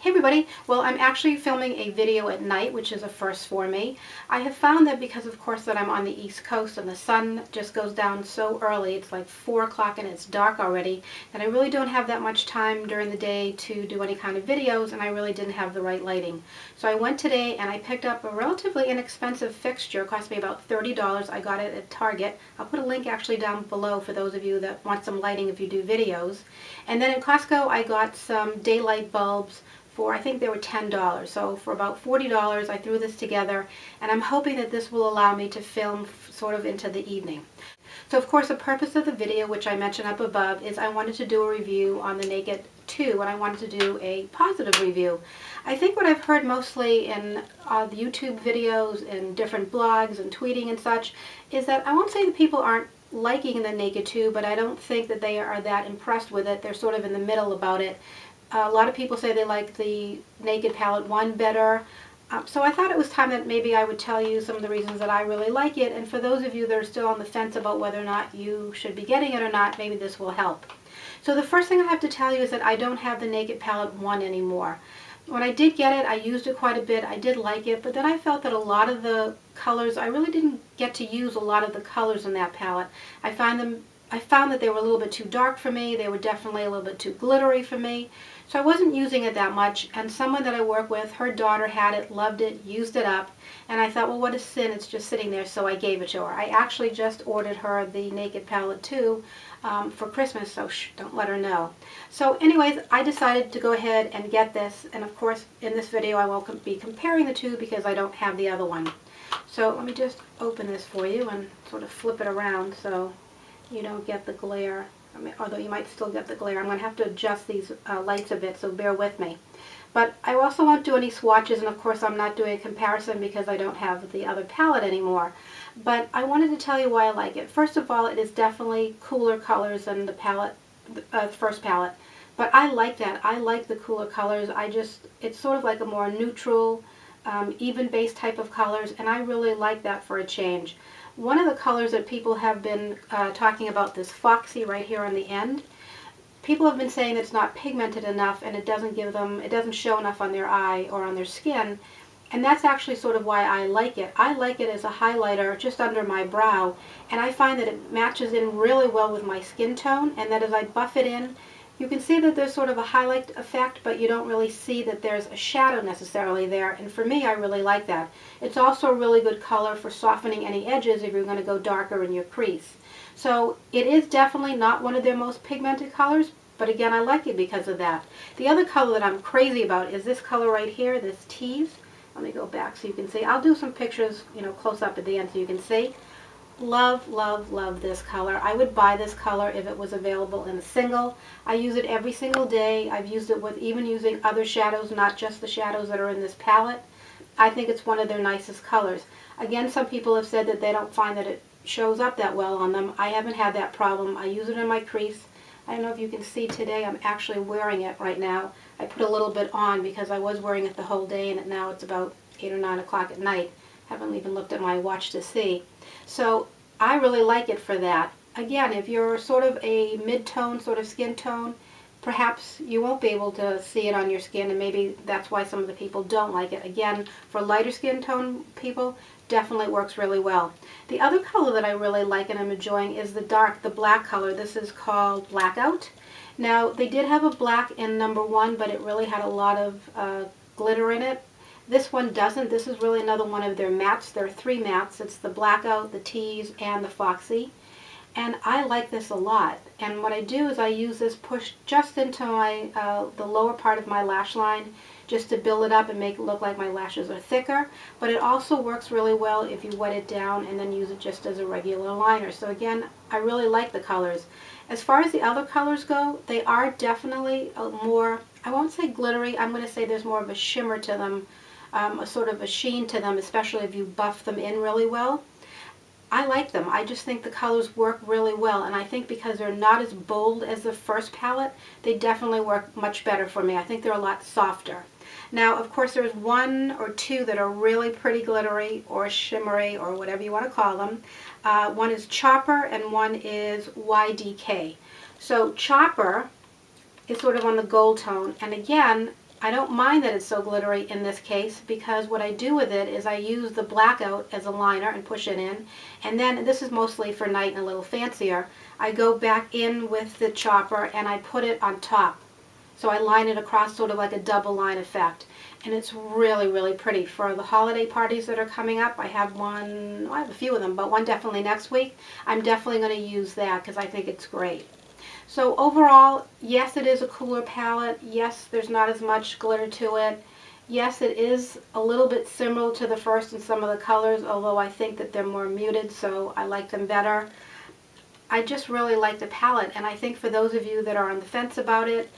Hey everybody, well I'm actually filming a video at night, which is a first for me. I have found that because of course that I'm on the East Coast and the sun just goes down so early, it's like 4 o'clock and it's dark already, that I really don't have that much time during the day to do any kind of videos, and I really didn't have the right lighting. So I went today and I picked up a relatively inexpensive fixture. It cost me about $30. I got it at Target. I'll put a link actually down below for those of you that want some lighting if you do videos. And then at Costco I got some daylight bulbs for, I think they were $10. So for about $40 I threw this together, and I'm hoping that this will allow me to film sort of into the evening. So of course the purpose of the video, which I mentioned up above, is I wanted to do a review on the Naked 2, and I wanted to do a positive review. I think what I've heard mostly in the YouTube videos and different blogs and tweeting and such is that I won't say that people aren't liking the Naked 2, but I don't think that they are that impressed with it. They're sort of in the middle about it. A lot of people say they like the Naked Palette 1 better. So I thought it was time that maybe I would tell you some of the reasons that I really like it, and for those of you that are still on the fence about whether or not you should be getting it or not, maybe this will help. So the first thing I have to tell you is that I don't have the Naked Palette 1 anymore. When I did get it, I used it quite a bit. I did like it, but then I felt that a lot of the colors, I really didn't get to use a lot of the colors in that palette. I found that they were a little bit too dark for me. They were definitely a little bit too glittery for me. So I wasn't using it that much, and someone that I work with, her daughter had it, loved it, used it up, and I thought, well, what a sin, it's just sitting there, so I gave it to her. I actually just ordered her the Naked Palette 2 for Christmas, so shh, don't let her know. So anyways, I decided to go ahead and get this, and of course in this video I won't be comparing the two because I don't have the other one. So let me just open this for you and sort of flip it around so you don't get the glare. I mean, although you might still get the glare. I'm going to have to adjust these lights a bit, so bear with me. But I also won't do any swatches, and of course I'm not doing a comparison because I don't have the other palette anymore. But I wanted to tell you why I like it. First of all, it is definitely cooler colors than the palette, first palette. But I like that. I like the cooler colors. It's sort of like a more neutral, even base type of colors, and I really like that for a change. One of the colors that people have been talking about, this Foxy right here on the end, people have been saying that it's not pigmented enough and it doesn't show enough on their eye or on their skin, and that's actually sort of why I like it. I like it as a highlighter just under my brow, and I find that it matches in really well with my skin tone, and that as I buff it in, you can see that there's sort of a highlight effect, but you don't really see that there's a shadow necessarily there, and for me I really like that. It's also a really good color for softening any edges if you're going to go darker in your crease. So it is definitely not one of their most pigmented colors, but again I like it because of that. The other color that I'm crazy about is this color right here, this Tease. Let me go back so you can see. I'll do some pictures, close up at the end so you can see. Love, love, love this color. I would buy this color if it was available in a single. I use it every single day. I've used it with even using other shadows, not just the shadows that are in this palette. I think it's one of their nicest colors. Again, some people have said that they don't find that it shows up that well on them. I haven't had that problem. I use it in my crease. I don't know if you can see today, I'm actually wearing it right now. I put a little bit on because I was wearing it the whole day, and now it's about 8 or 9 o'clock at night. Haven't even looked at my watch to see. So I really like it for that. Again, if you're sort of a mid-tone sort of skin tone, perhaps you won't be able to see it on your skin, and maybe that's why some of the people don't like it. Again, for lighter skin tone people, definitely works really well. The other color that I really like and I'm enjoying is the black color. This is called Blackout. Now, they did have a black in number 1, but it really had a lot of glitter in it. This one doesn't. This is really another one of their mattes. There are 3 mattes. It's the Blackout, the Tease, and the Foxy. And I like this a lot. And what I do is I use this push just into my the lower part of my lash line, just to build it up and make it look like my lashes are thicker. But it also works really well if you wet it down and then use it just as a regular liner. So again, I really like the colors. As far as the other colors go, they are definitely more, I won't say glittery, I'm going to say there's more of a shimmer to them, a sort of a sheen to them, especially if you buff them in really well. I like them. I just think the colors work really well, and I think because they're not as bold as the first palette, they definitely work much better for me. I think they're a lot softer. Now, of course, there's 1 or 2 that are really pretty glittery or shimmery or whatever you want to call them. One is Chopper and one is YDK. So Chopper is sort of on the gold tone, and again, I don't mind that it's so glittery in this case, because what I do with it is I use the blackout as a liner and push it in, and then, this is mostly for night and a little fancier, I go back in with the chopper and I put it on top. So I line it across, sort of like a double line effect. And it's really, really pretty. For the holiday parties that are coming up, I have one, well, I have a few of them, but one definitely next week. I'm definitely going to use that because I think it's great. So overall, yes, it is a cooler palette. Yes, there's not as much glitter to it. Yes, it is a little bit similar to the first in some of the colors, although I think that they're more muted, so I like them better. I just really like the palette, and I think for those of you that are on the fence about it,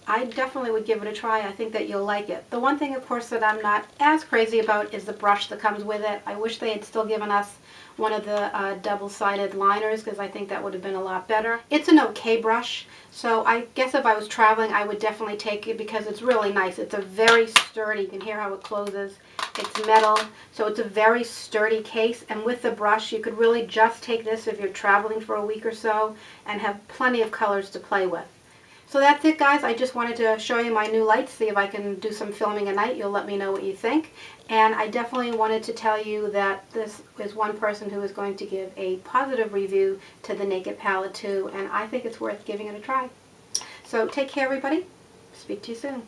I definitely would give it a try. I think that you'll like it. The one thing, of course, that I'm not as crazy about is the brush that comes with it. I wish they had still given us one of the double-sided liners, because I think that would have been a lot better. It's an okay brush, so I guess if I was traveling, I would definitely take it because it's really nice. It's a very sturdy, you can hear how it closes. It's metal, so it's a very sturdy case, and with the brush, you could really just take this if you're traveling for a week or so and have plenty of colors to play with. So that's it, guys. I just wanted to show you my new lights, see if I can do some filming at night. You'll let me know what you think. And I definitely wanted to tell you that this is one person who is going to give a positive review to the Naked palette too, and I think it's worth giving it a try. So take care, everybody. Speak to you soon.